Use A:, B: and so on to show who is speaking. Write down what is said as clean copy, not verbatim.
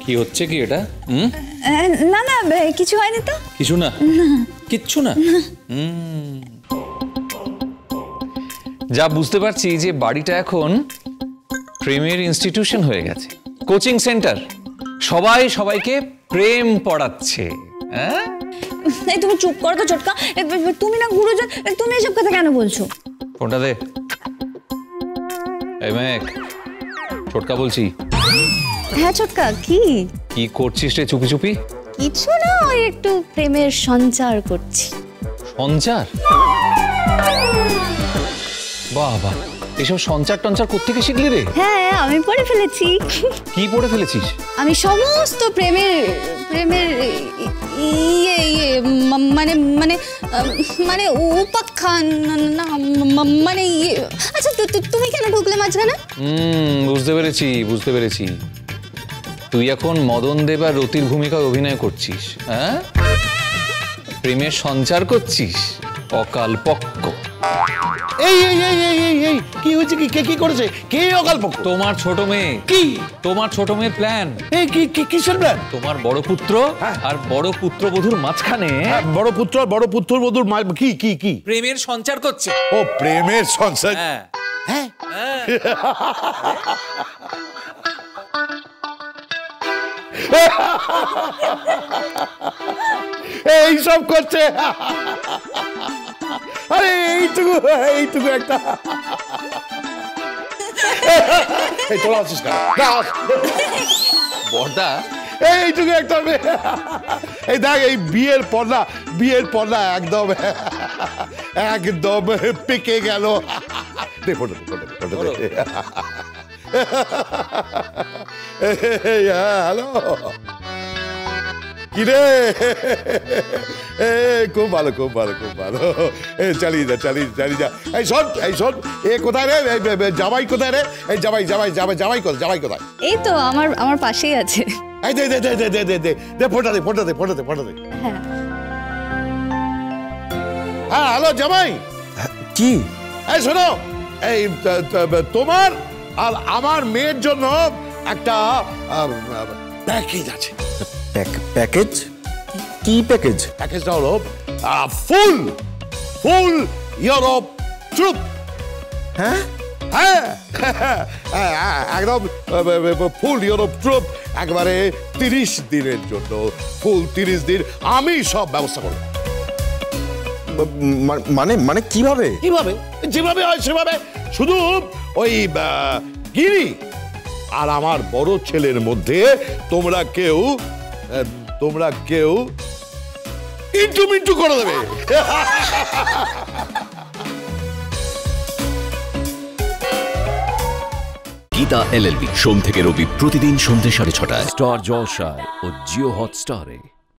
A: কি হচ্ছে কি এটা?
B: না না কিছু হয়নি তো।
A: কিছু না? কিচ্ছু না। যা বুঝতে পারছি যে বাড়িটা এখন প্রেমের ইনস্টিটিউশন হয়ে গেছে, কোচিং সেন্টার। সবাই সবাইকে প্রেম পড়াচ্ছে। হ্যাঁ,
B: এই তুমি চুপ করো তো ছোটকা। তুমি না গুরুজন, তুমি এসব কথা কেন বলছো?
A: ফোনটা দে। এই মেঘ, ছোটকা বলছি।
B: হ্যাঁ ছোটকা, কি
A: কি করছিস রে চুপি চুপি?
B: কিছু না, ওই একটু প্রেমের সঞ্চার করছি।
A: সঞ্চার? বাহ বাহ, এসব সঞ্চার টঞ্চার কোত্থেকে শিখলি রে?
B: হ্যাঁ আমি পড়ে ফেলেছি।
A: কি পড়ে ফেলেছিস?
B: আমি সমস্ত প্রেমের মানে মানে মানে উপাখ্যান না মানে আচ্ছা তুমি কেন ঢুকলে মাঝখানে?
A: বুঝতে পেরেছি বুঝতে পেরেছি, তুই এখন মদন দেব আর রতির ভূমিকায় অভিনয় করছিস। হ্যাঁ, প্রেমের সঞ্চার করছিস। অকাল পক্ষ।
C: এই এই এই এই এই এই কি হচ্ছে? কি কে কি করেছে? কে অকাল পক্ষ?
A: তোমার ছোট মেয়ে।
C: কি?
A: তোমার ছোট মেয়ের প্ল্যান।
C: এই কি কি কিসের প্ল্যান?
A: তোমার বড় পুত্র আর বড় পুত্রবধূর মাঝখানে
C: বড় পুত্রবধূর কি কি কি
A: প্রেমের সঞ্চার করছে।
C: ও প্রেমের সঞ্চার?
A: হ্যাঁ,
C: এই সব করছে? আরে এইটুকু একটা চলে আসিস না
A: বড়দা,
C: এইটুকু একটা এই দেখ, এই বিয়ের পর্দা একদম একদম পেকে গেল। হ্যালো, কিরে? খুব ভালো খুব ভালো খুব ভালো, চালিয়ে যা। এই শোন, এ কোথায় রে? জামাই কোথায় রে? এই জামাই কোথায়?
B: এই তো আমার পাশেই আছে।
C: এই দে ফোনটা দে।
B: হ্যাঁ
C: হ্যাঁ, হ্যালো জামাই।
D: কি?
C: এই শোনো, এই তোমার আর আমার মেয়ের জন্য একটা প্যাকেজ আছে।
D: প্যাকেজ? কি প্যাকেজ?
C: প্যাকেজটা হলো ফুল ইউরোপ ট্রিপ।
D: হ্যাঁ
C: হ্যাঁ, একদম ফুল ইউরোপ ট্রিপ, একবারে 30 দিনের জন্য। ফুল 30 দিন আমি সব ব্যবস্থা করব।
D: মানে কিভাবে?
C: যেভাবে হয় সেভাবে। শুধু ওই গিরি আর আমার বড় ছেলের মধ্যে তোমরা কেউ ইন্টু করে দেবে।
E: গীতা LLB সোম থেকে রবি প্রতিদিন সন্ধ্যে 6:30টায় স্টার জলসায় ও জিও হটস্টারে।